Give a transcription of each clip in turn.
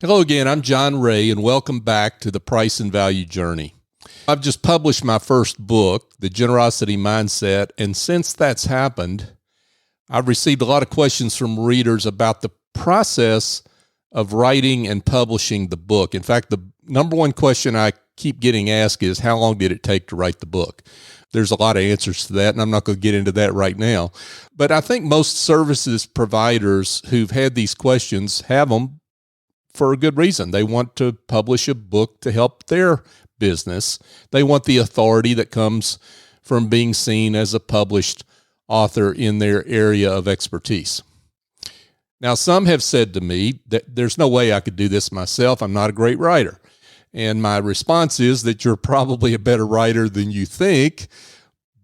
Hello again, I'm John Ray, and welcome back to the Price and Value Journey. I've just published my first book, The Generosity Mindset, and since that's happened, I've received a lot of questions from readers about the process of writing and publishing the book. In fact, the number one question I keep getting asked is, how long did it take to write the book? There's a lot of answers to that, and I'm not going to get into that right now. But I think most services providers who've had these questions have them for a good reason. They want to publish a book to help their business. They want the authority that comes from being seen as a published author in their area of expertise. Now, some have said to me that there's no way I could do this myself. I'm not a great writer. And my response is that you're probably a better writer than you think.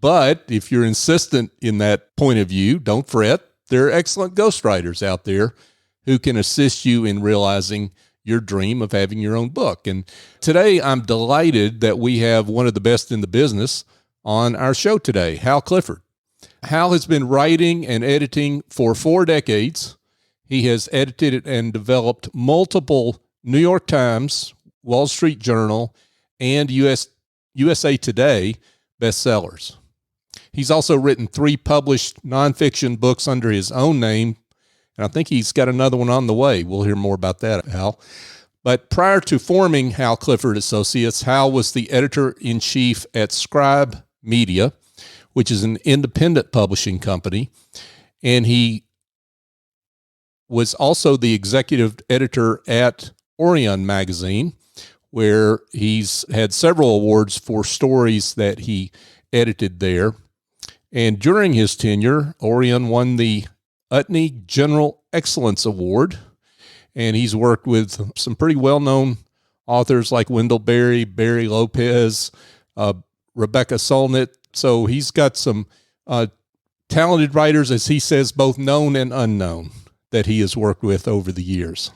But if you're insistent in that point of view, don't fret. There are excellent ghostwriters out there who can assist you in realizing your dream of having your own book. And today I'm delighted that we have one of the best in the business on our show today, Hal Clifford. Hal has been writing and editing for 4 decades. He has edited and developed multiple New York Times, Wall Street Journal, and USA Today bestsellers. He's also written 3 published nonfiction books under his own name, and I think he's got another one on the way. We'll hear more about that, Hal. But prior to forming Hal Clifford Associates, Hal was the editor-in-chief at Scribe Media, which is an independent publishing company, and he was also the executive editor at Orion magazine, where he's had several awards for stories that he edited there. And during his tenure, Orion won the Utne General Excellence Award, and he's worked with some pretty well-known authors like Wendell Berry, Barry Lopez, Rebecca Solnit. So he's got some talented writers, as he says, both known and unknown, that he has worked with over the years.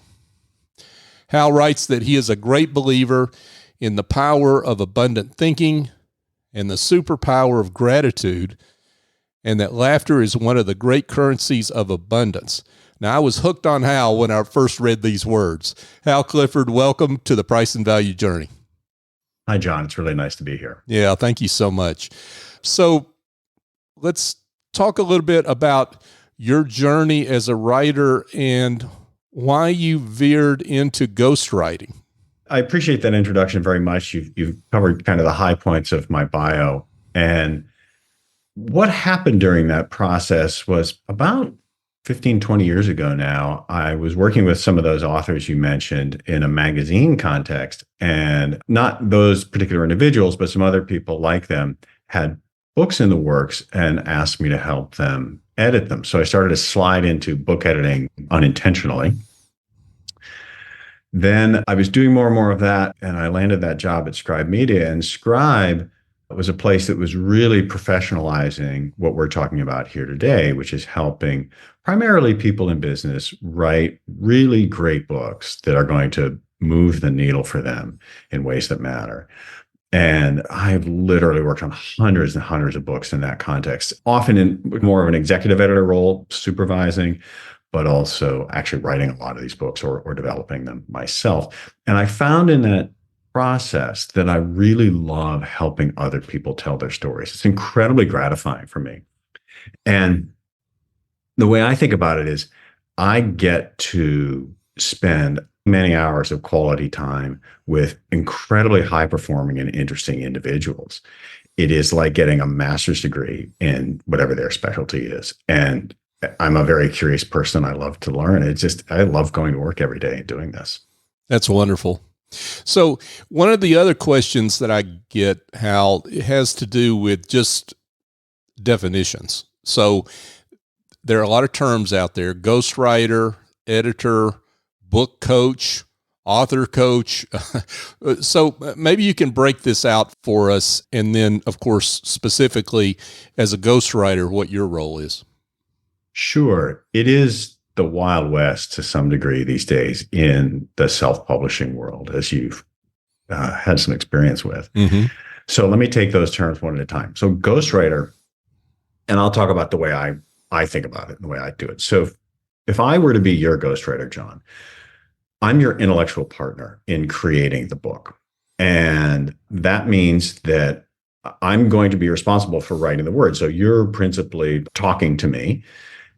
Hal writes that he is a great believer in the power of abundant thinking and the superpower of gratitude, and that laughter is one of the great currencies of abundance. Now, I was hooked on Hal when I first read these words. Hal Clifford, welcome to the Price and Value Journey. Hi, John. It's really nice to be here. Yeah, thank you so much. So let's talk a little bit about your journey as a writer and why you veered into ghostwriting. I appreciate that introduction very much. You've covered kind of the high points of my bio. And what happened during that process was about 15, 20 years ago now, I was working with some of those authors you mentioned in a magazine context, and not those particular individuals, but some other people like them had books in the works and asked me to help them edit them. So I started to slide into book editing unintentionally. Then I was doing more and more of that, and I landed that job at Scribe Media, and Scribe was a place that was really professionalizing what we're talking about here today, which is helping primarily people in business write really great books that are going to move the needle for them in ways that matter. And I've literally worked on hundreds and hundreds of books in that context, often in more of an executive editor role, supervising, but also actually writing a lot of these books or developing them myself. And I found in that process that I really love helping other people tell their stories. It's incredibly gratifying for me. And the way I think about it is I get to spend many hours of quality time with incredibly high performing and interesting individuals. It is like getting a master's degree in whatever their specialty is. And I'm a very curious person. I love to learn. I love going to work every day and doing this. That's wonderful. So one of the other questions that I get, Hal, has to do with just definitions. So there are a lot of terms out there: ghostwriter, editor, book coach, author coach. So maybe you can break this out for us. And then, of course, specifically as a ghostwriter, what your role is. Sure. It is the Wild West to some degree these days in the self-publishing world, as you've had some experience with. Mm-hmm. So let me take those terms one at a time. So ghostwriter, and I'll talk about the way I think about it and the way I do it. So if I were to be your ghostwriter, John, I'm your intellectual partner in creating the book. And that means that I'm going to be responsible for writing the words. So you're principally talking to me,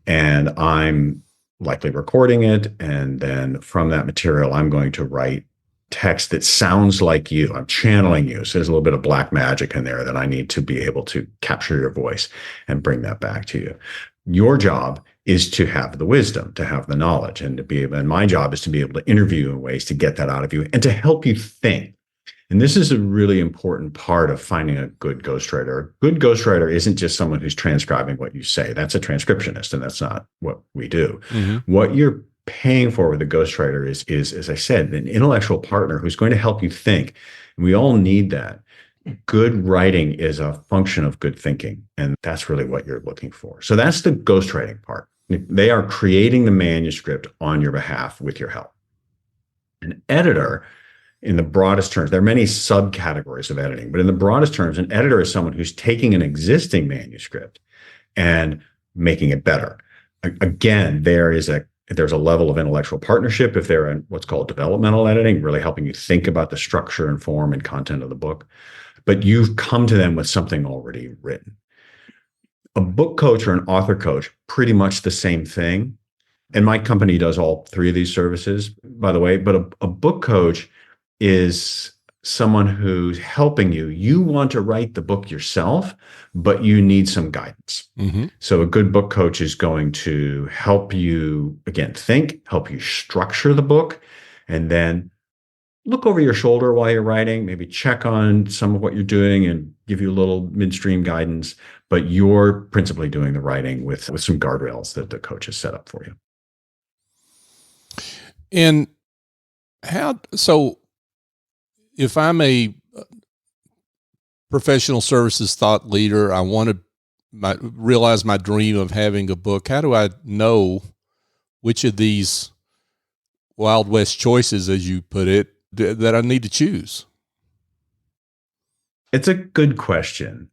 and I'm likely recording it. And then from that material, I'm going to write text that sounds like you. I'm channeling you. So there's a little bit of black magic in there that I need to be able to capture your voice and bring that back to you. Your job is to have the wisdom, to have the knowledge, and to be able, and my job is to be able to interview you in ways to get that out of you and to help you think. And this is a really important part of finding a good ghostwriter. A good ghostwriter isn't just someone who's transcribing what you say. That's a transcriptionist, and that's not what we do. Mm-hmm. What you're paying for with a ghostwriter is, as I said, an intellectual partner who's going to help you think. And we all need that. Good writing is a function of good thinking, and that's really what you're looking for. So that's the ghostwriting part. They are creating the manuscript on your behalf with your help. An editor, in the broadest terms, there are many subcategories of editing, but in the broadest terms, an editor is someone who's taking an existing manuscript and making it better. Again, there's a level of intellectual partnership if they're in what's called developmental editing, really helping you think about the structure and form and content of the book. But you've come to them with something already written. A book coach or an author coach, pretty much the same thing. And my company does all three of these services, by the way. But a book coach is someone who's helping you. You want to write the book yourself, but you need some guidance. Mm-hmm. So a good book coach is going to help you, again, think, help you structure the book, and then look over your shoulder while you're writing, maybe check on some of what you're doing and give you a little midstream guidance, but you're principally doing the writing with some guardrails that the coach has set up for you. And so if I'm a professional services thought leader, I want to realize my dream of having a book, how do I know which of these Wild West choices, as you put it, that I need to choose? It's a good question.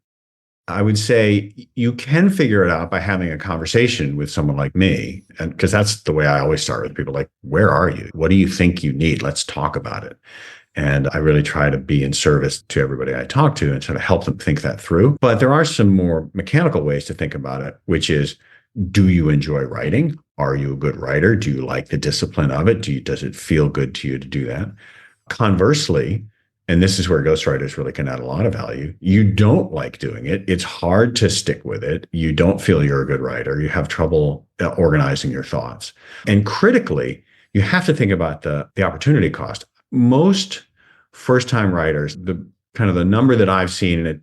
I would say you can figure it out by having a conversation with someone like me. And because that's the way I always start with people, like, where are you? What do you think you need? Let's talk about it. And I really try to be in service to everybody I talk to and sort of help them think that through. But there are some more mechanical ways to think about it, which is, do you enjoy writing? Are you a good writer? Do you like the discipline of it? Does it feel good to you to do that? Conversely, and this is where ghostwriters really can add a lot of value, you don't like doing it. It's hard to stick with it. You don't feel you're a good writer. You have trouble organizing your thoughts. And critically, you have to think about the opportunity cost. Most first-time writers, the number that I've seen, and it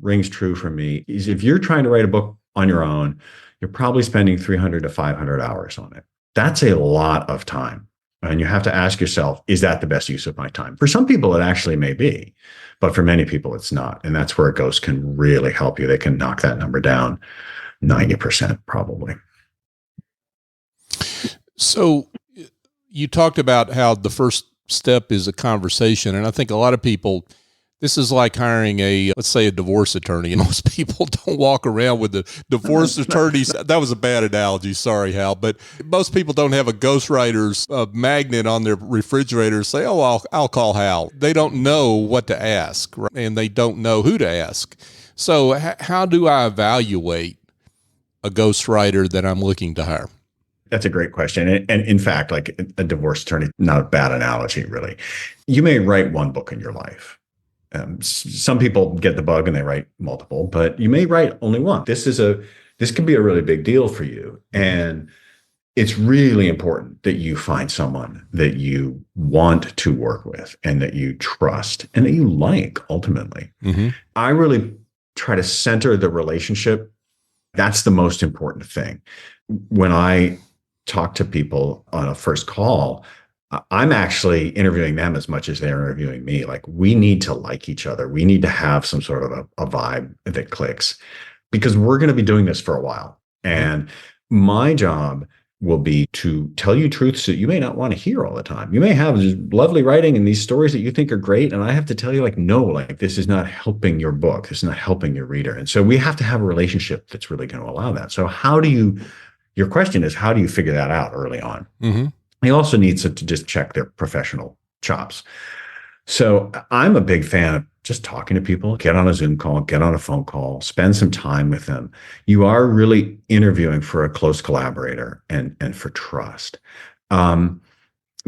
rings true for me, is if you're trying to write a book on your own, you're probably spending 300 to 500 hours on it. That's a lot of time. And you have to ask yourself, is that the best use of my time? For some people, it actually may be, but for many people, it's not. And that's where a ghost can really help you. They can knock that number down 90% probably. So you talked about how the first step is a conversation. And I think a lot of people, this is like hiring let's say a divorce attorney. And most people don't walk around with the divorce attorneys. That was a bad analogy. Sorry, Hal. But most people don't have a ghostwriter's magnet on their refrigerator and say, oh, I'll call Hal. They don't know what to ask, right? And they don't know who to ask. So how do I evaluate a ghostwriter that I'm looking to hire? That's a great question. And in fact, like a divorce attorney, not a bad analogy, really. You may write one book in your life. Some people get the bug and they write multiple, but you may write only one. This can be a really big deal for you. And it's really important that you find someone that you want to work with and that you trust and that you like, ultimately. Mm-hmm. I really try to center the relationship. That's the most important thing. When I talk to people on a first call, I'm actually interviewing them as much as they're interviewing me. Like, we need to like each other. We need to have some sort of a vibe that clicks, because we're going to be doing this for a while. And my job will be to tell you truths that you may not want to hear all the time. You may have just lovely writing and these stories that you think are great. And I have to tell you, like, no, like, this is not helping your book. This is not helping your reader. And so we have to have a relationship that's really going to allow that. So your question is, how do you figure that out early on? Mm-hmm. He also needs to just check their professional chops. So I'm a big fan of just talking to people, get on a Zoom call, get on a phone call, spend some time with them. You are really interviewing for a close collaborator and for trust. Um,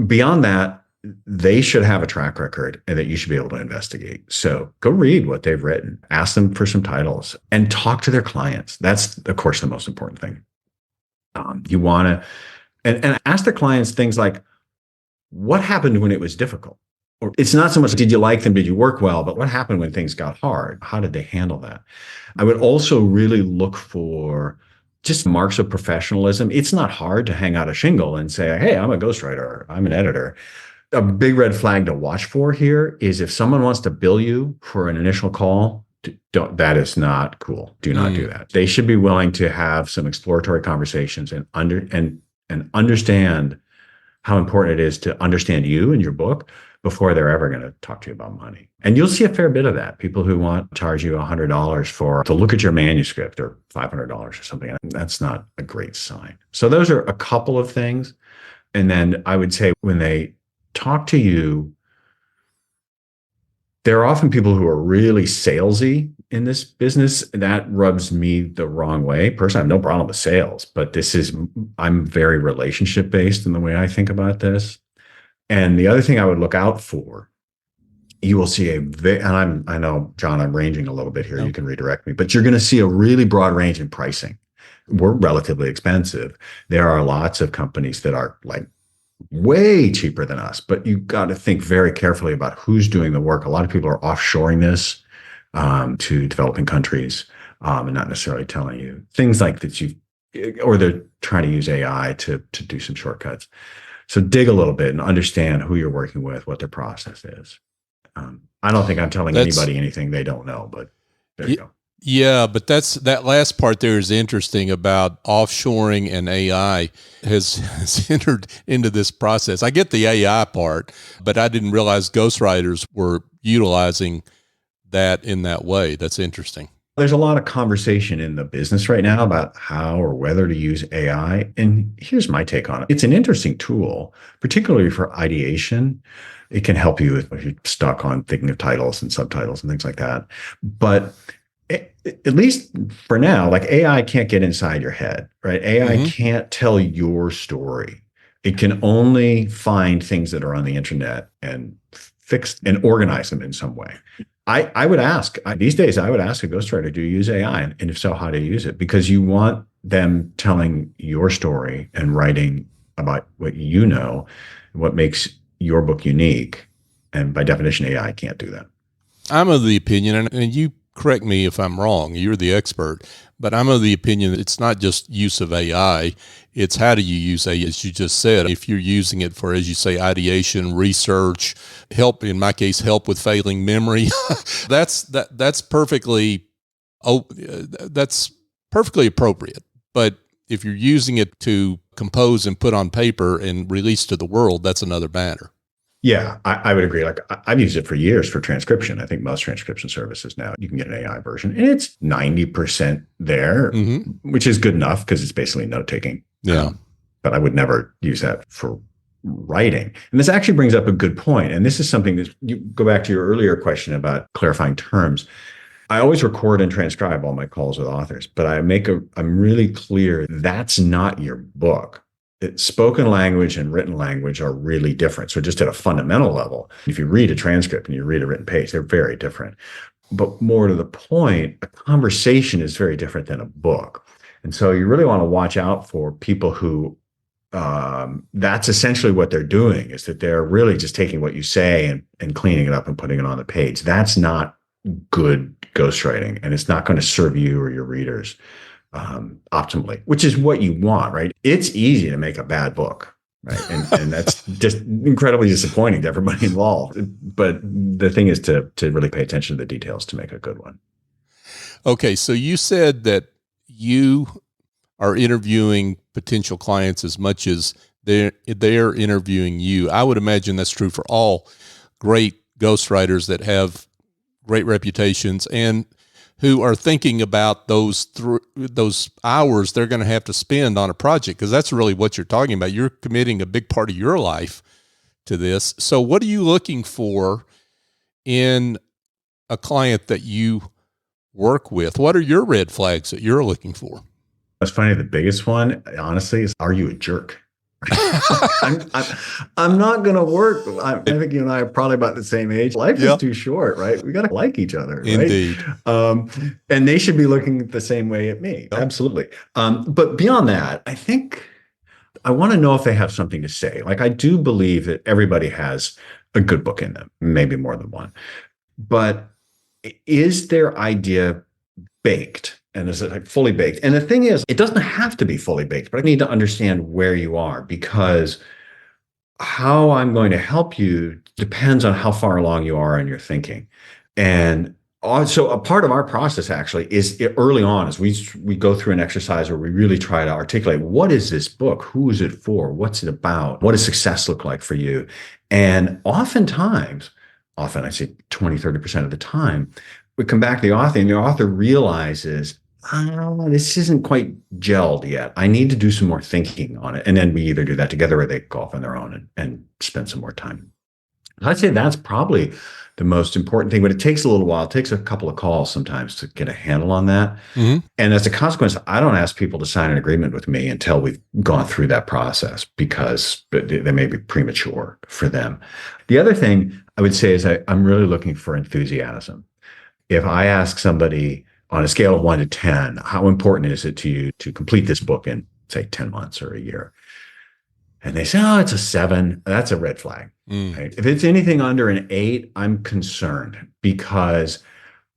Beyond that, they should have a track record and that you should be able to investigate. So go read what they've written, ask them for some titles, and talk to their clients. That's, of course, the most important thing. You want to, and ask their clients things like, what happened when it was difficult? Or it's not so much, did you like them? Did you work well? But what happened when things got hard? How did they handle that? I would also really look for just marks of professionalism. It's not hard to hang out a shingle and say, hey, I'm a ghostwriter, I'm an editor. A big red flag to watch for here is if someone wants to bill you for an initial call, that is not cool. Do not do that. They should be willing to have some exploratory conversations and understand how important it is to understand you and your book before they're ever going to talk to you about money. And you'll see a fair bit of that. People who want to charge you $100 to look at your manuscript or $500 or something. That's not a great sign. So those are a couple of things. And then I would say when they talk to you, there are often people who are really salesy in this business. That rubs me the wrong way. Personally, I have no problem with sales, but I'm very relationship based in the way I think about this. And the other thing I would look out for, you will see I know, John, I'm ranging a little bit here. You can redirect me, but you're going to see a really broad range in pricing. We're relatively expensive. There are lots of companies that are like way cheaper than us, but you've got to think very carefully about who's doing the work. A lot of people are offshoring this to developing countries and not necessarily telling you things like that or they're trying to use AI to do some shortcuts. So dig a little bit and understand who you're working with, what their process is. I don't think I'm telling anybody anything they don't know, but there you go. Yeah, but that last part there is interesting about offshoring, and AI has entered into this process. I get the AI part, but I didn't realize ghostwriters were utilizing that in that way. That's interesting. There's a lot of conversation in the business right now about how or whether to use AI. And here's my take on it. It's an interesting tool, particularly for ideation. It can help you if you're stuck on thinking of titles and subtitles and things like that. But at least for now, like AI can't get inside your head, right? AI can't tell your story. It can only find things that are on the internet and fix and organize them in some way. I would ask, these days, I would ask a ghostwriter, do you use AI? And if so, how do you use it? Because you want them telling your story and writing about what you know, what makes your book unique. And by definition, AI can't do that. I'm of the opinion, and you correct me if I'm wrong, you're the expert, but I'm of the opinion that it's not just use of AI, it's how do you use AI, as you just said. If you're using it for, as you say, ideation, research, help, in my case, help with failing memory, that's perfectly appropriate. But if you're using it to compose and put on paper and release to the world, that's another matter. Yeah, I would agree. Like I've used it for years for transcription. I think most transcription services now, you can get an AI version and it's 90% there, which is good enough because it's basically note taking. Yeah. But I would never use that for writing. And this actually brings up a good point. And this is something that you go back to your earlier question about clarifying terms. I always record and transcribe all my calls with authors, but I'm really clear that's not your book. Spoken language and written language are really different. So just at a fundamental level, if you read a transcript and you read a written page, they're very different. But more to the point, a conversation is very different than a book. And so you really want to watch out for people who that's essentially what they're doing, is that they're really just taking what you say and cleaning it up and putting it on the page. That's not good ghostwriting, and it's not going to serve you or your readers optimally, which is what you want, right? It's easy to make a bad book, right? And that's just incredibly disappointing to everybody involved. But the thing is to really pay attention to the details to make a good one. Okay, so you said that you are interviewing potential clients as much as they're interviewing you. I would imagine that's true for all great ghostwriters that have great reputations and who are thinking about those hours they're going to have to spend on a project, because that's really what you're talking about. You're committing a big part of your life to this. So what are you looking for in a client that you work with? What are your red flags that you're looking for? That's funny. The biggest one, honestly, is, are you a jerk? I'm not going to work. I think you and I are probably about the same age. Life is too short, right? We got to like each other, right? Indeed. And they should be looking the same way at me. Absolutely. But beyond that, I think I want to know if they have something to say. Like, I do believe that everybody has a good book in them, maybe more than one. But is their idea baked? And is it like fully baked? And the thing is, it doesn't have to be fully baked, but I need to understand where you are, because how I'm going to help you depends on how far along you are in your thinking. And also, a part of our process actually is early on, as we go through an exercise where we really try to articulate, what is this book? Who is it for? What's it about? What does success look like for you? And often I say 20, 30% of the time, we come back to the author, and the author realizes, this isn't quite gelled yet. I need to do some more thinking on it. And then we either do that together or they go off on their own and spend some more time. I'd say that's probably the most important thing, but it takes a little while. It takes a couple of calls sometimes to get a handle on that. Mm-hmm. And as a consequence, I don't ask people to sign an agreement with me until we've gone through that process, because they may be premature for them. The other thing I would say is I'm really looking for enthusiasm. If I ask somebody on a scale of 1 to 10, how important is it to you to complete this book in, say, 10 months or a year? And they say, it's a 7. That's a red flag. Right? If it's anything under an 8, I'm concerned, because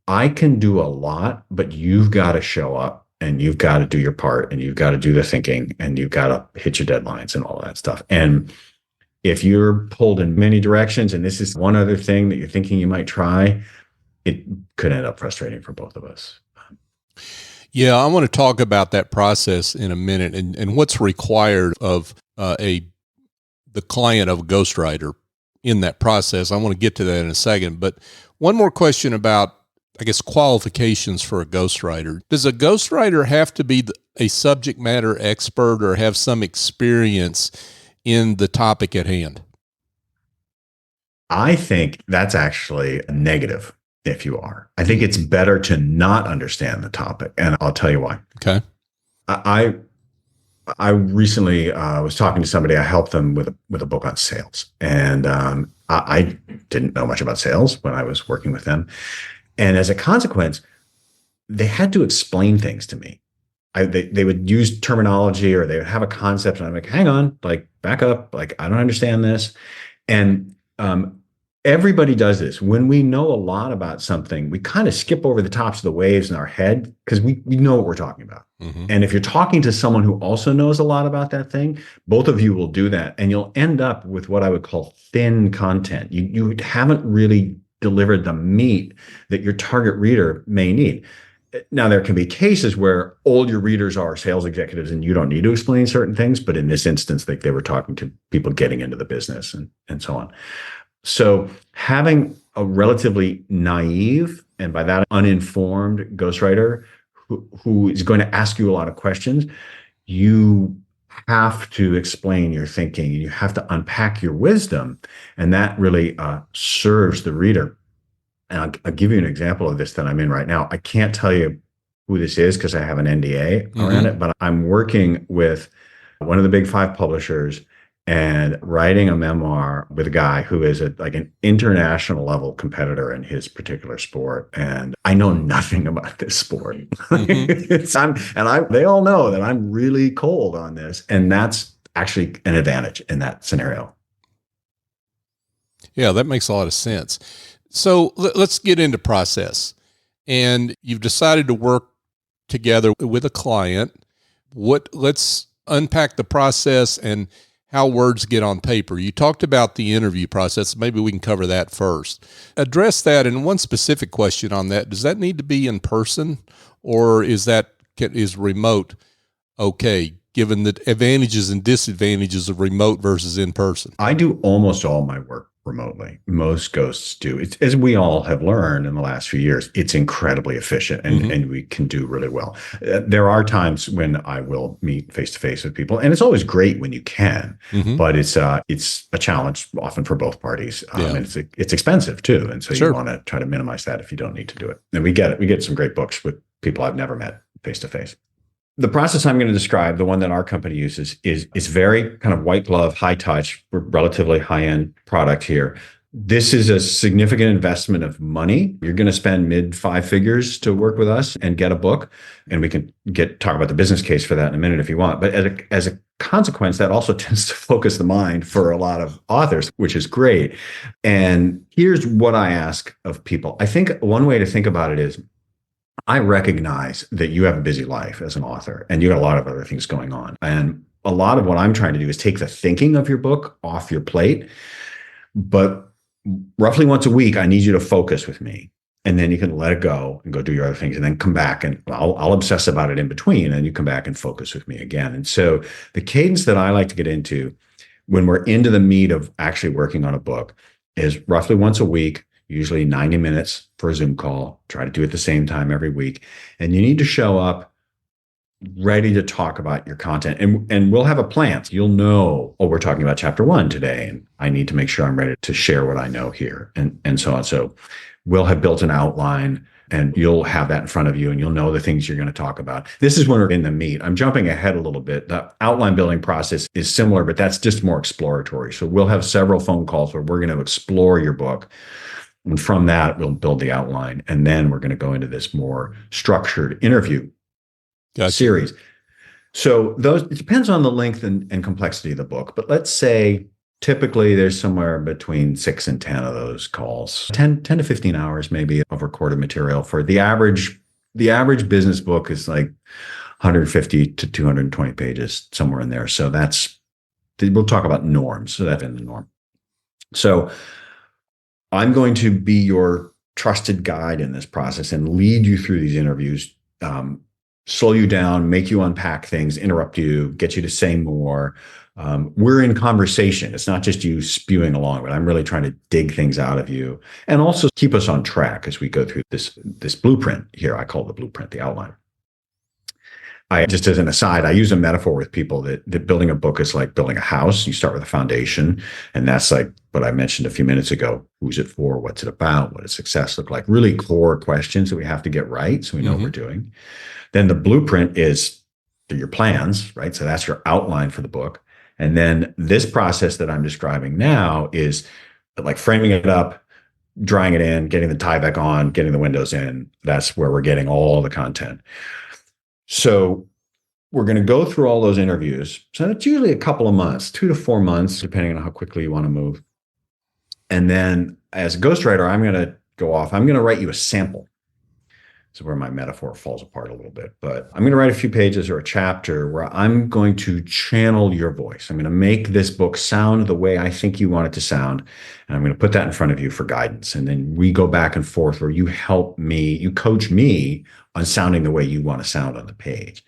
I can do a lot, but you've got to show up and you've got to do your part and you've got to do the thinking and you've got to hit your deadlines and all that stuff. And if you're pulled in many directions and this is one other thing that you're thinking you might try, it could end up frustrating for both of us. Yeah, I want to talk about that process in a minute and what's required of the client of a ghostwriter in that process. I want to get to that in a second. But one more question about, I guess, qualifications for a ghostwriter. Does a ghostwriter have to be a subject matter expert or have some experience in the topic at hand? I think that's actually a negative. If you are, I think it's better to not understand the topic, and I'll tell you why. Okay. I recently was talking to somebody. I helped them with a book on sales, and I didn't know much about sales when I was working with them, and as a consequence, they had to explain things to me. They would use terminology, or they would have a concept, and I'm like, hang on, like, back up, like, I don't understand this, and everybody does this. When we know a lot about something, we kind of skip over the tops of the waves in our head because we know what we're talking about. Mm-hmm. And if you're talking to someone who also knows a lot about that thing, both of you will do that. And you'll end up with what I would call thin content. You haven't really delivered the meat that your target reader may need. Now, there can be cases where all your readers are sales executives and you don't need to explain certain things. But in this instance, they were talking to people getting into the business and so on. So having a relatively naive, and by that uninformed, ghostwriter who is going to ask you a lot of questions, you have to explain your thinking and you have to unpack your wisdom. And that really serves the reader. And I'll give you an example of this that I'm in right now. I can't tell you who this is because I have an NDA around it, but I'm working with one of the big 5 publishers and writing a memoir with a guy who is an international level competitor in his particular sport. And I know nothing about this sport. Mm-hmm. They all know that I'm really cold on this. And that's actually an advantage in that scenario. Yeah, that makes a lot of sense. So let's get into process. And you've decided to work together with a client. Let's unpack the process and how words get on paper. You talked about the interview process. Maybe we can cover that first. Address that. And one specific question on that: does that need to be in person, or is remote okay, given the advantages and disadvantages of remote versus in person? I do almost all my work remotely. Most ghosts do. It's, as we all have learned in the last few years, it's incredibly efficient and we can do really well. There are times when I will meet face to face with people, and it's always great when you can, but it's a challenge often for both parties. And it's expensive too. And so you want to try to minimize that if you don't need to do it. And we get it. We get some great books with people I've never met face to face. The process I'm going to describe, the one that our company uses, is very kind of white glove, high touch, relatively high end product here. This is a significant investment of money. You're going to spend mid 5 figures to work with us and get a book. And we can talk about the business case for that in a minute if you want. But as a consequence, that also tends to focus the mind for a lot of authors, which is great. And here's what I ask of people. I think one way to think about it is, I recognize that you have a busy life as an author and you got a lot of other things going on. And a lot of what I'm trying to do is take the thinking of your book off your plate. But roughly once a week, I need you to focus with me. And then you can let it go and go do your other things and then come back and I'll obsess about it in between. And you come back and focus with me again. And so the cadence that I like to get into when we're into the meat of actually working on a book is roughly once a week, usually 90 minutes for a Zoom call. Try to do it the same time every week. And you need to show up ready to talk about your content. And we'll have a plan. You'll know, oh, we're talking about chapter 1 today, and I need to make sure I'm ready to share what I know here, and so on. So we'll have built an outline, and you'll have that in front of you, and you'll know the things you're going to talk about. This is when we're in the meat. I'm jumping ahead a little bit. The outline building process is similar, but that's just more exploratory. So we'll have several phone calls where we're going to explore your book. And from that, we'll build the outline. And then we're going to go into this more structured interview series. So it depends on the length and complexity of the book. But let's say typically there's somewhere between 6 and 10 of those calls, 10 to 15 hours maybe of recorded material. For the average business book is like 150 to 220 pages, somewhere in there. So we'll talk about norms. So that's in the norm. So I'm going to be your trusted guide in this process and lead you through these interviews, slow you down, make you unpack things, interrupt you, get you to say more. We're in conversation. It's not just you spewing along, but I'm really trying to dig things out of you and also keep us on track as we go through this blueprint here. I call it the blueprint, the outline. Just as an aside, I use a metaphor with people that building a book is like building a house. You start with a foundation, and that's like what I mentioned a few minutes ago. Who's it for? What's it about? What does success look like? Really core questions that we have to get right so we know what we're doing. Then the blueprint is your plans, right? So that's your outline for the book. And then this process that I'm describing now is like framing it up, drying it in, getting the tie back on, getting the windows in. That's where we're getting all the content. So we're going to go through all those interviews. So it's usually a couple of months, 2 to 4 months, depending on how quickly you want to move. And then as a ghostwriter, I'm going to go off. I'm going to write you a sample. This is where my metaphor falls apart a little bit. But I'm going to write a few pages or a chapter where I'm going to channel your voice. I'm going to make this book sound the way I think you want it to sound. And I'm going to put that in front of you for guidance. And then we go back and forth where you help me, you coach me on sounding the way you want to sound on the page.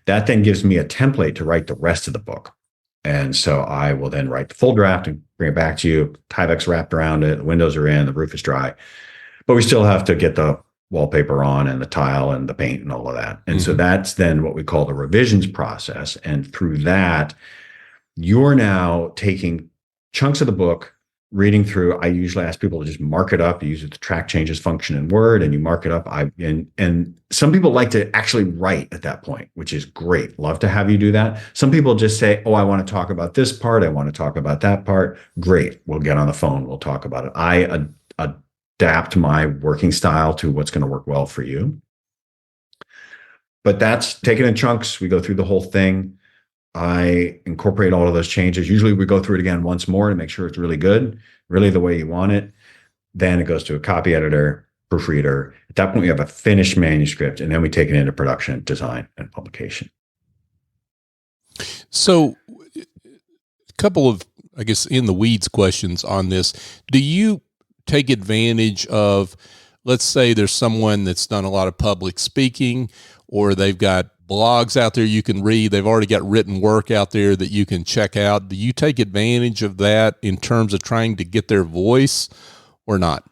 That then gives me a template to write the rest of the book. And so I will then write the full draft and bring it back to you. Tyvek's wrapped around it. The windows are in, the roof is dry. But we still have to get the wallpaper on and the tile and the paint and all of that. And so that's then what we call the revisions process. And through that, you're now taking chunks of the book, reading through. I usually ask people to just mark it up. You use the track changes function in Word and you mark it up. And some people like to actually write at that point, which is great. Love to have you do that. Some people just say, oh, I want to talk about this part. I want to talk about that part. Great. We'll get on the phone. We'll talk about it. I adapt my working style to what's going to work well for you. But that's taken in chunks. We go through the whole thing. I incorporate all of those changes. Usually we go through it again once more to make sure it's really good, really the way you want it. Then it goes to a copy editor, proofreader. At that point, we have a finished manuscript, and then we take it into production, design, and publication. So a couple of, I guess, in the weeds questions on this. Do you take advantage of, let's say there's someone that's done a lot of public speaking, or they've got blogs out there you can read. They've already got written work out there that you can check out. Do you take advantage of that in terms of trying to get their voice or not?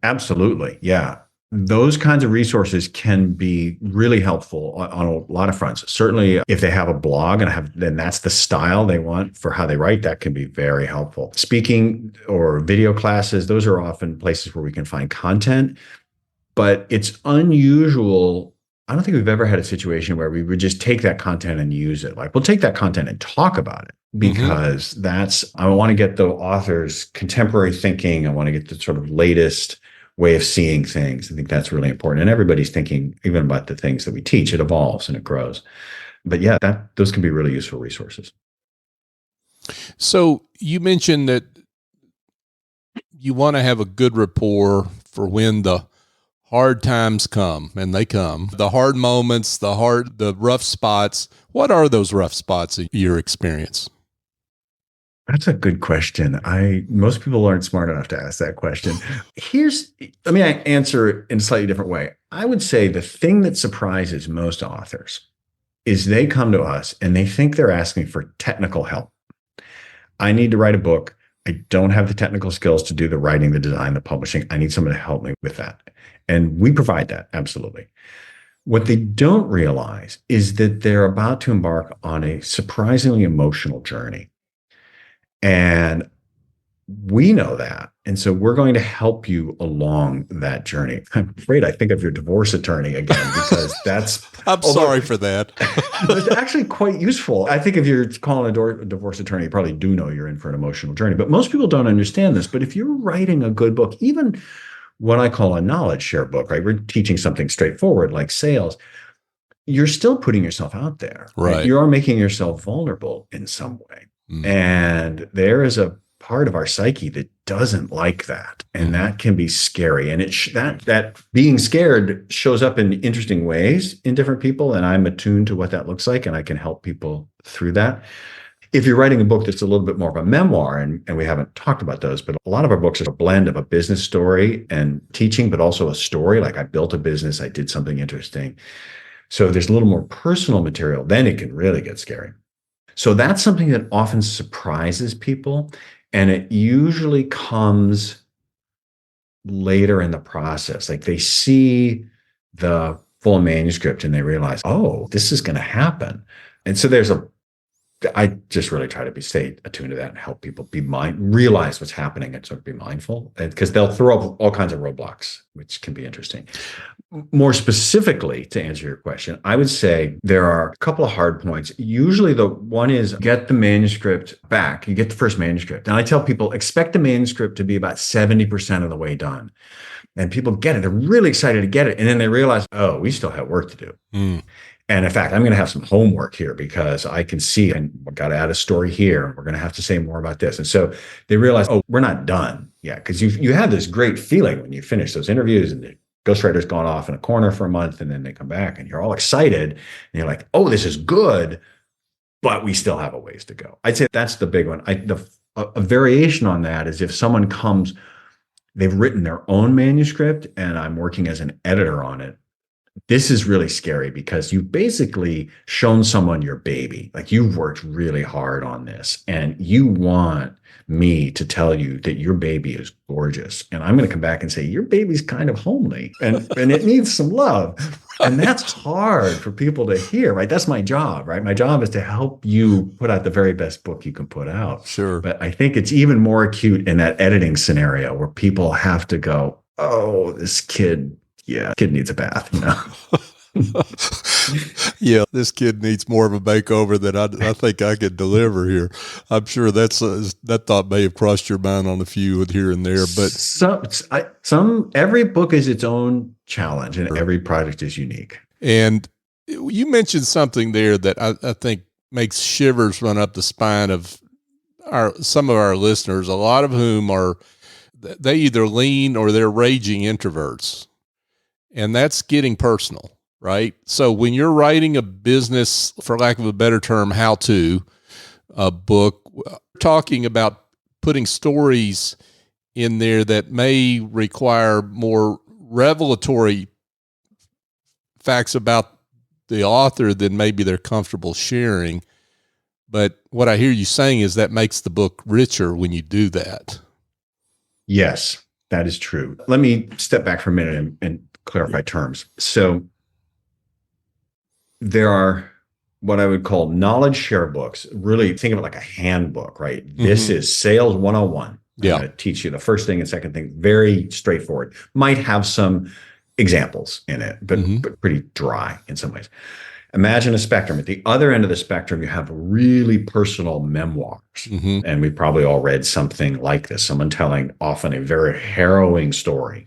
Absolutely. Yeah. Those kinds of resources can be really helpful on a lot of fronts. Certainly, if they have a blog then that's the style they want for how they write, that can be very helpful. Speaking or video classes, those are often places where we can find content, but it's unusual. I don't think we've ever had a situation where we would just take that content and use it. Like, we'll take that content and talk about it because I want to get the author's contemporary thinking. I want to get the sort of latest way of seeing things. I think that's really important. And everybody's thinking even about the things that we teach. It evolves and it grows. But yeah, those can be really useful resources. So you mentioned that you want to have a good rapport for when the hard times come, and they come. The hard moments, the rough spots. What are those rough spots in your experience? That's a good question. Most people aren't smart enough to ask that question. Let me answer it in a slightly different way. I would say the thing that surprises most authors is they come to us and they think they're asking for technical help. I need to write a book. I don't have the technical skills to do the writing, the design, the publishing. I need someone to help me with that. And we provide that, absolutely. What they don't realize is that they're about to embark on a surprisingly emotional journey. And we know that. And so we're going to help you along that journey. I'm afraid I think of your divorce attorney again, because I'm sorry for that. It's actually quite useful. I think if you're calling a divorce attorney, you probably do know you're in for an emotional journey. But most people don't understand this. But if you're writing a good book, even what I call a knowledge share book, right? We're teaching something straightforward like sales. You're still putting yourself out there. Right. You are making yourself vulnerable in some way. And there is a part of our psyche that doesn't like that. And that can be scary. And that being scared shows up in interesting ways in different people. And I'm attuned to what that looks like. And I can help people through that. If you're writing a book that's a little bit more of a memoir, and we haven't talked about those, but a lot of our books are a blend of a business story and teaching, but also a story. Like, I built a business, I did something interesting. So there's a little more personal material, then it can really get scary. So that's something that often surprises people. And it usually comes later in the process. Like, they see the full manuscript and they realize, oh, this is going to happen. And so I just really try to stay attuned to that and help people realize what's happening and sort of be mindful, because they'll throw up all kinds of roadblocks, which can be interesting. More specifically, to answer your question, I would say there are a couple of hard points. Usually the one is get the manuscript back. You get the first manuscript. And I tell people, expect the manuscript to be about 70% of the way done. And people get it. They're really excited to get it. And then they realize, oh, we still have work to do. And in fact, I'm going to have some homework here because I can see and we've got to add a story here. We're going to have to say more about this. And so they realize, oh, we're not done yet. Because you had this great feeling when you finish those interviews and the ghostwriter's gone off in a corner for a month and then they come back and you're all excited and you're like, oh, this is good, but we still have a ways to go. I'd say that's the big one. A variation on that is if someone comes, they've written their own manuscript and I'm working as an editor on it. This is really scary because you've basically shown someone your baby. Like, you've worked really hard on this and you want me to tell you that your baby is gorgeous. And I'm going to come back and say, your baby's kind of homely and it needs some love. Right. And that's hard for people to hear, right? That's my job, right? My job is to help you put out the very best book you can put out. Sure. But I think it's even more acute in that editing scenario where people have to go, oh, this kid needs a bath, Yeah, this kid needs more of a makeover than I think I could deliver here. I'm sure that thought may have crossed your mind on a few here and there, but every book is its own challenge and every project is unique. And you mentioned something there that I think makes shivers run up the spine of some of our listeners, a lot of whom they either lean or they're raging introverts. And that's getting personal, right? So when you're writing a business, for lack of a better term, how-to book, talking about putting stories in there that may require more revelatory facts about the author than maybe they're comfortable sharing. But what I hear you saying is that makes the book richer when you do that. Yes, that is true. Let me step back for a minute and clarify terms. So there are what I would call knowledge share books. Really think of it like a handbook, right? This is sales 101. Yeah. I'm going to teach you the first thing and second thing, very straightforward. Might have some examples in it, but pretty dry in some ways. Imagine a spectrum. At the other end of the spectrum, you have really personal memoirs. And we've probably all read something like this, someone telling often a very harrowing story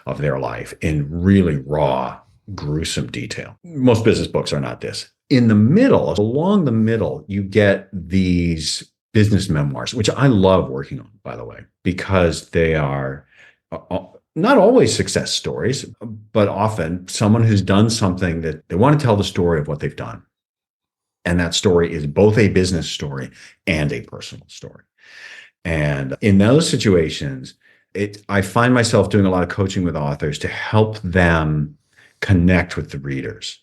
of their life in really raw, gruesome detail. Most business books are not this. In the middle, along the middle, you get these business memoirs, which I love working on, by the way, because they are not always success stories, but often someone who's done something that they want to tell the story of what they've done. And that story is both a business story and a personal story. And in those situations, I find myself doing a lot of coaching with authors to help them connect with the readers.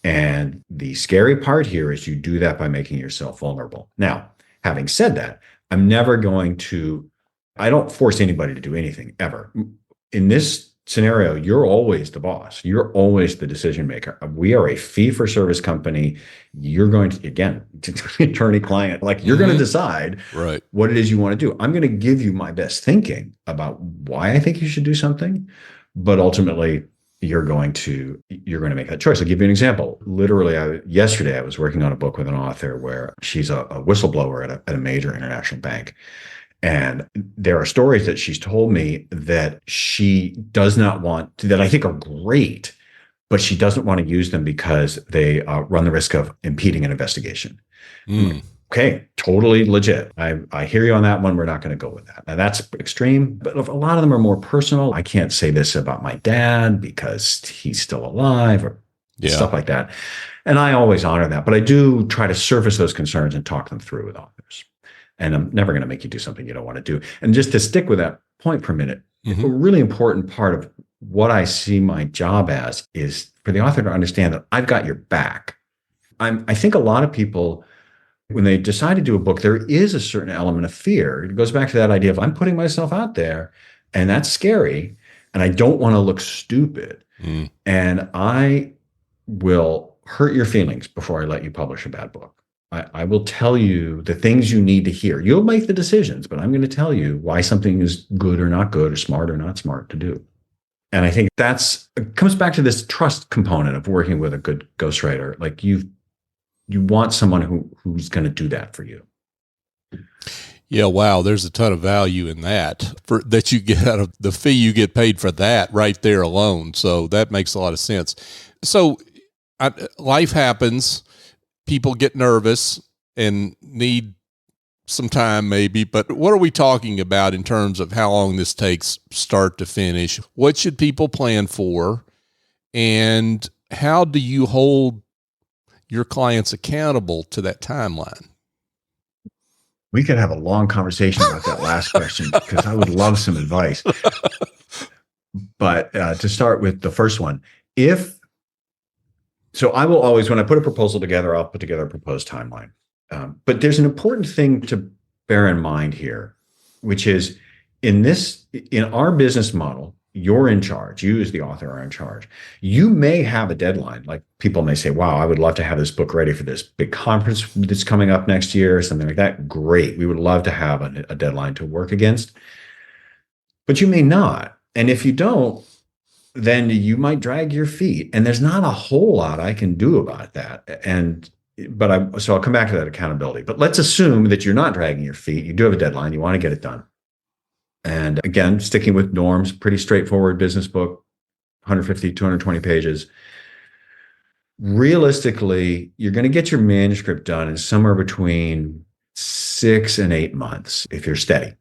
And the scary part here is you do that by making yourself vulnerable. Now, having said that, I don't force anybody to do anything ever. In this scenario, you're always the boss. You're always the decision maker. We are a fee-for-service company. You're going to, again, attorney-client, like you're going to decide what it is you want to do. I'm going to give you my best thinking about why I think you should do something, but ultimately, you're going to make that choice. I'll give you an example. Literally, yesterday I was working on a book with an author where she's a whistleblower at a major international bank. And there are stories that she's told me that she does not want to, that I think are great, but she doesn't want to use them because they run the risk of impeding an investigation. Okay, totally legit. I hear you on that one. We're not going to go with that. Now that's extreme, but a lot of them are more personal. I can't say this about my dad because he's still alive or stuff like that. And I always honor that, but I do try to surface those concerns and talk them through with authors. And I'm never going to make you do something you don't want to do. And just to stick with that point for a minute, a really important part of what I see my job as is for the author to understand that I've got your back. I think a lot of people, when they decide to do a book, there is a certain element of fear. It goes back to that idea of I'm putting myself out there and that's scary and I don't want to look stupid. And I will hurt your feelings before I let you publish a bad book. I will tell you the things you need to hear. You'll make the decisions, but I'm going to tell you why something is good or not good or smart or not smart to do. And I think it comes back to this trust component of working with a good ghostwriter. Like you want someone who's going to do that for you. Yeah, wow. There's a ton of value in that that you get out of the fee you get paid for that right there alone. So that makes a lot of sense. So life happens. People get nervous and need some time maybe, but what are we talking about in terms of how long this takes start to finish? What should people plan for? And how do you hold your clients accountable to that timeline? We could have a long conversation about that last question because I would love some advice. But to start with the first one, so I will always, when I put a proposal together, I'll put together a proposed timeline. But there's an important thing to bear in mind here, which is in our business model, you're in charge. You as the author are in charge. You may have a deadline. Like people may say, wow, I would love to have this book ready for this big conference that's coming up next year or something like that. Great. We would love to have a deadline to work against. But you may not. And if you don't, then you might drag your feet. And there's not a whole lot I can do about that. So I'll come back to that accountability. But let's assume that you're not dragging your feet. You do have a deadline. You want to get it done. And again, sticking with norms, pretty straightforward business book, 150, 220 pages. Realistically, you're going to get your manuscript done in somewhere between 6 and 8 months if you're steady.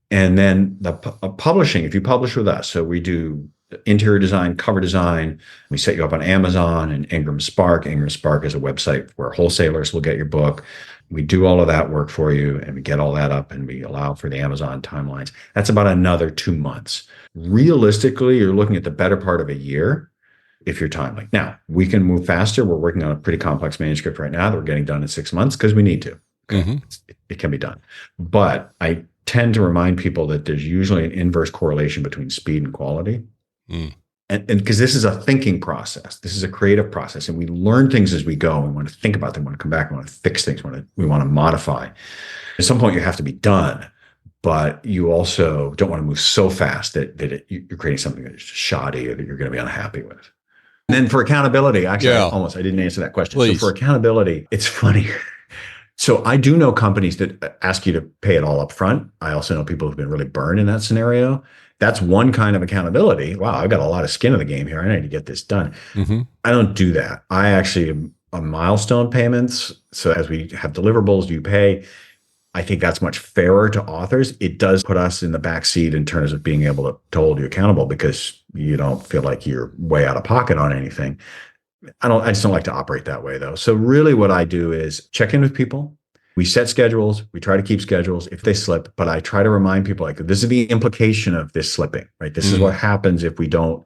And then the publishing, if you publish with us, so we do interior design, cover design. We set you up on Amazon and Ingram Spark. Ingram Spark is a website where wholesalers will get your book. We do all of that work for you and we get all that up and we allow for the Amazon timelines. That's about another 2 months. Realistically, you're looking at the better part of a year if you're timely. Now, we can move faster. We're working on a pretty complex manuscript right now that we're getting done in 6 months because we need to. Okay? It can be done. But I tend to remind people that there's usually an inverse correlation between speed and quality. And because this is a thinking process, this is a creative process, and we learn things as we go. We want to think about them, we want to come back, we want to fix things, we want to modify. At some point, you have to be done, but you also don't want to move so fast that you're creating something that's shoddy or that you're going to be unhappy with. And then for accountability, actually, I didn't answer that question. Please. So for accountability, it's funny. So I do know companies that ask you to pay it all up front. I also know people who've been really burned in that scenario. That's one kind of accountability. Wow, I've got a lot of skin in the game here. I need to get this done. I don't do that. I actually am on milestone payments. So as we have deliverables, you pay. I think that's much fairer to authors. It does put us in the back seat in terms of being able to hold you accountable because you don't feel like you're way out of pocket on anything. I just don't like to operate that way though. So really what I do is check in with people. We set schedules. We try to keep schedules if they slip, but I try to remind people like this is the implication of this slipping, right? This is what happens if we don't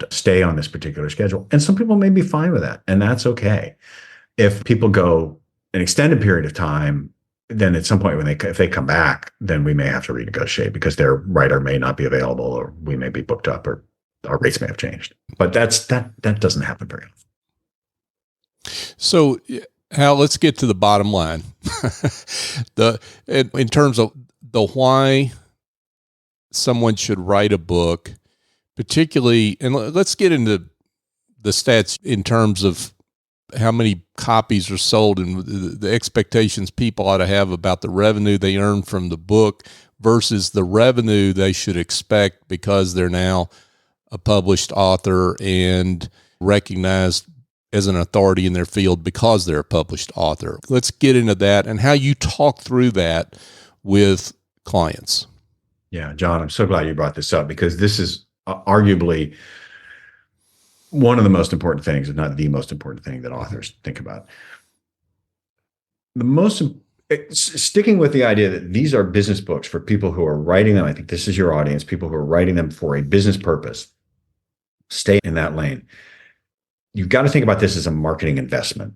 stay on this particular schedule. And some people may be fine with that, and that's okay. If people go an extended period of time, then at some point if they come back, then we may have to renegotiate because their writer may not be available, or we may be booked up, or our rates may have changed. But that doesn't happen very often. So, Hal, let's get to the bottom line. In terms of the why someone should write a book, particularly, and let's get into the stats in terms of how many copies are sold and the expectations people ought to have about the revenue they earn from the book versus the revenue they should expect because they're now a published author and recognized as an authority in their field because they're a published author. Let's get into that and how you talk through that with clients. Yeah, John, I'm so glad you brought this up because this is arguably one of the most important things, if not the most important thing that authors think about. Sticking with the idea that these are business books for people who are writing them, I think this is your audience, people who are writing them for a business purpose. Stay in that lane. You've got to think about this as a marketing investment,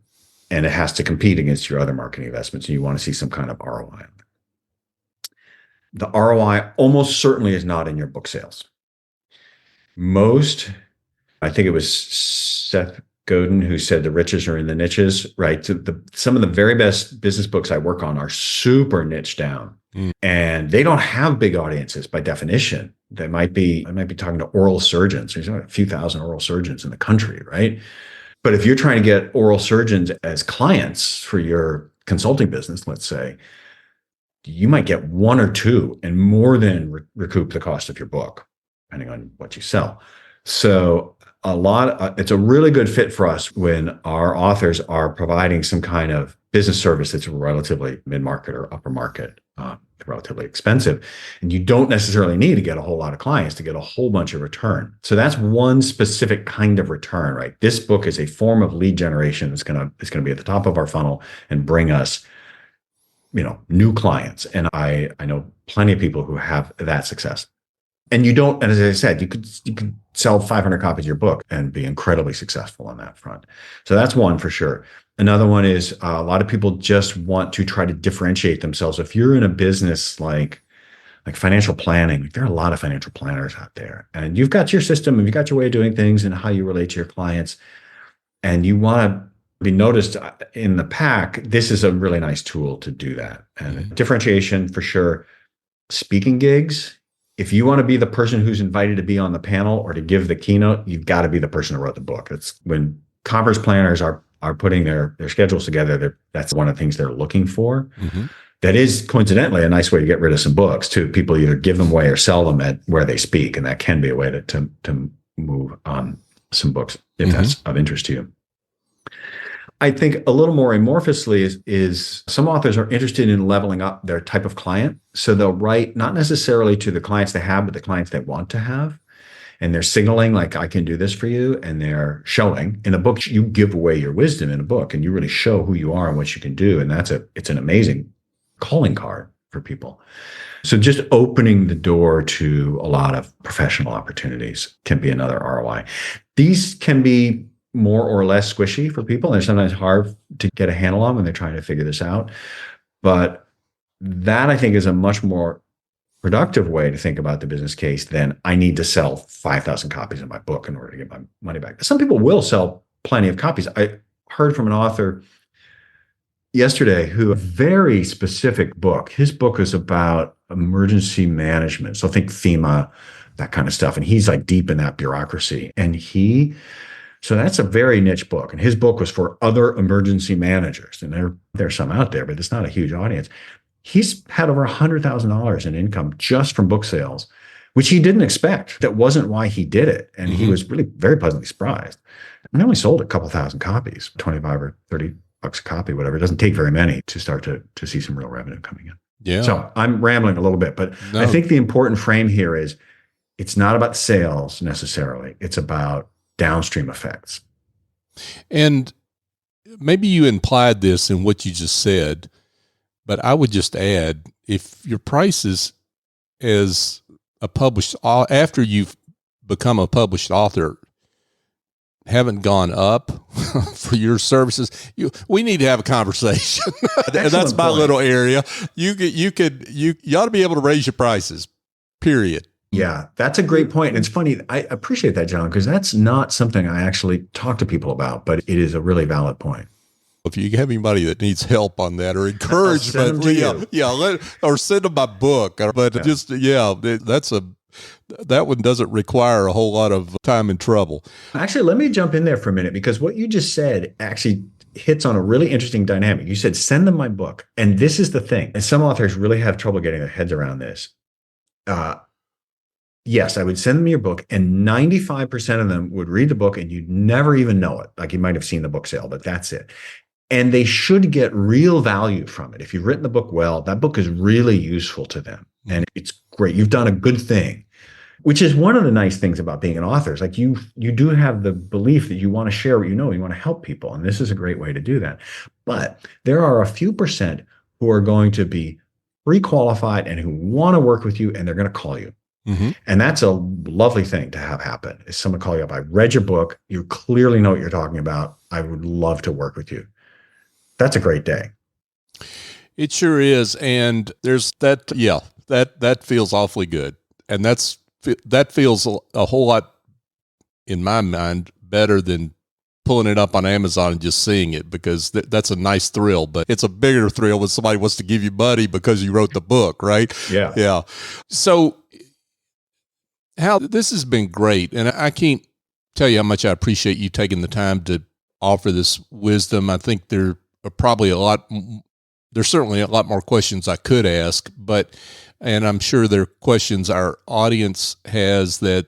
and it has to compete against your other marketing investments, and you want to see some kind of ROI. The ROI almost certainly is not in your book sales. I think it was Seth Godin who said the riches are in the niches, right? Some of the very best business books I work on are super niche down, and they don't have big audiences by definition. I might be talking to oral surgeons. There's a few thousand oral surgeons in the country, right? But if you're trying to get oral surgeons as clients for your consulting business, let's say, you might get one or two and more than recoup the cost of your book, depending on what you sell. So it's a really good fit for us when our authors are providing some kind of business service that's relatively mid-market or upper market, relatively expensive. And you don't necessarily need to get a whole lot of clients to get a whole bunch of return. So that's one specific kind of return, right? This book is a form of lead generation that's going to be at the top of our funnel and bring us, new clients. And I know plenty of people who have that success. And as I said, you could sell 500 copies of your book and be incredibly successful on that front. So that's one for sure. Another one is a lot of people just want to try to differentiate themselves. If you're in a business like financial planning, there are a lot of financial planners out there, and you've got your system and you've got your way of doing things and how you relate to your clients, and you want to be noticed in the pack. This is a really nice tool to do that. And differentiation for sure. Speaking gigs. If you want to be the person who's invited to be on the panel or to give the keynote, you've got to be the person who wrote the book. It's when conference planners are putting their schedules together, that's one of the things they're looking for. That is coincidentally a nice way to get rid of some books too. People either give them away or sell them at where they speak, and that can be a way to move on some books if that's of interest to you. I think a little more amorphously is some authors are interested in leveling up their type of client. So they'll write not necessarily to the clients they have, but the clients they want to have. And they're signaling like, I can do this for you. And they're showing in a book, you give away your wisdom in a book and you really show who you are and what you can do. And it's an amazing calling card for people. So just opening the door to a lot of professional opportunities can be another ROI. These can be more or less squishy for people. They're sometimes hard to get a handle on when they're trying to figure this out. But that I think is a much more productive way to think about the business case than I need to sell 5,000 copies of my book in order to get my money back. Some people will sell plenty of copies. I heard from an author yesterday who a very specific book. His book is about emergency management. So think FEMA, that kind of stuff. And he's like deep in that bureaucracy. So that's a very niche book. And his book was for other emergency managers. And there's some out there, but it's not a huge audience. He's had over $100,000 in income just from book sales, which he didn't expect. That wasn't why he did it. And he was really very pleasantly surprised. And he only sold a couple thousand copies, 25 or 30 bucks a copy, whatever. It doesn't take very many to start to see some real revenue coming in. Yeah. So I'm rambling a little bit, but No. I think the important frame here is it's not about sales necessarily. It's about downstream effects. And maybe you implied this in what you just said, but I would just add, if your prices as a published, after you've become a published author, haven't gone up for your services, we need to have a conversation. And that's my little area. You ought to be able to raise your prices, period. Yeah, that's a great point. And it's funny. I appreciate that, John, because that's not something I actually talk to people about, but it is a really valid point. If you have anybody that needs help on that or encouragement, or send them my book. But that one doesn't require a whole lot of time and trouble. Actually, let me jump in there for a minute, because what you just said actually hits on a really interesting dynamic. You said, send them my book. And this is the thing. And some authors really have trouble getting their heads around this. Yes, I would send them your book, and 95% of them would read the book and you'd never even know it. Like you might have seen the book sale, but that's it. And they should get real value from it. If you've written the book well, that book is really useful to them. And it's great. You've done a good thing, which is one of the nice things about being an author. Is like you do have the belief that you want to share what you know, you want to help people. And this is a great way to do that. But there are a few percent who are going to be pre-qualified and who want to work with you, and they're going to call you. Mm-hmm. And that's a lovely thing to have happen, is someone call you up. I read your book. You clearly know what you're talking about. I would love to work with you. That's a great day. It sure is. And there's that, that feels awfully good. And that feels a whole lot, in my mind, better than pulling it up on Amazon and just seeing it, because that's a nice thrill. But it's a bigger thrill when somebody wants to give you money because you wrote the book, right? Yeah. Yeah. So, Hal, this has been great. And I can't tell you how much I appreciate you taking the time to offer this wisdom. I think there's certainly a lot more questions I could ask, and I'm sure there are questions our audience has that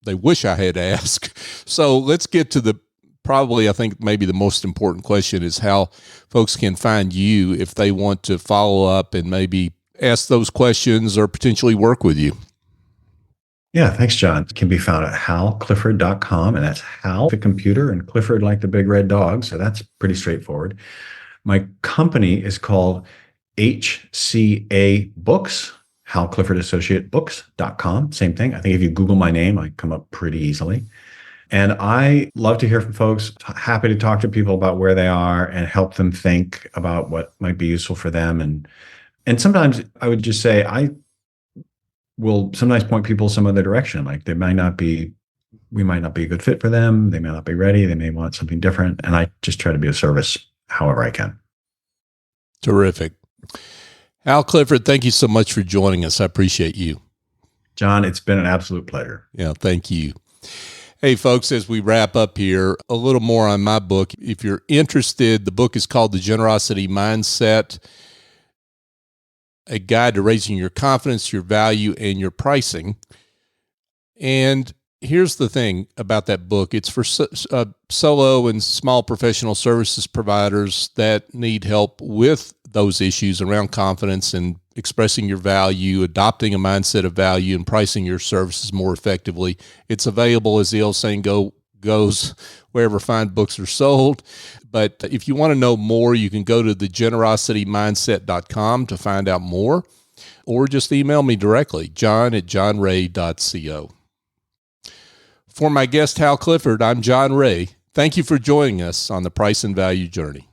they wish I had asked. So let's get to I think maybe the most important question is how folks can find you if they want to follow up and maybe ask those questions or potentially work with you. Yeah, thanks, John. It can be found at halclifford.com, and that's Hal, the computer, and Clifford like the big red dog. So that's pretty straightforward. My company is called HCA Books, Hal Clifford Associate Books.com. Same thing. I think if you Google my name, I come up pretty easily. And I love to hear from folks. Happy to talk to people about where they are and help them think about what might be useful for them. And sometimes I would just say, I will sometimes point people some other direction. Like we might not be a good fit for them. They may not be ready. They may want something different. And I just try to be of service however I can. Terrific. Hal Clifford, thank you so much for joining us. I appreciate you. John, it's been an absolute pleasure. Yeah, thank you. Hey, folks, as we wrap up here, a little more on my book. If you're interested, the book is called The Generosity Mindset, a guide to raising your confidence, your value, and your pricing. And here's the thing about that book. It's for solo and small professional services providers that need help with those issues around confidence and expressing your value, adopting a mindset of value, and pricing your services more effectively. It's available, as the old saying goes, wherever fine books are sold. But if you want to know more, you can go to thegenerositymindset.com to find out more. or just email me directly, john@johnray.co. For my guest, Hal Clifford, I'm John Ray. Thank you for joining us on the Price and Value Journey.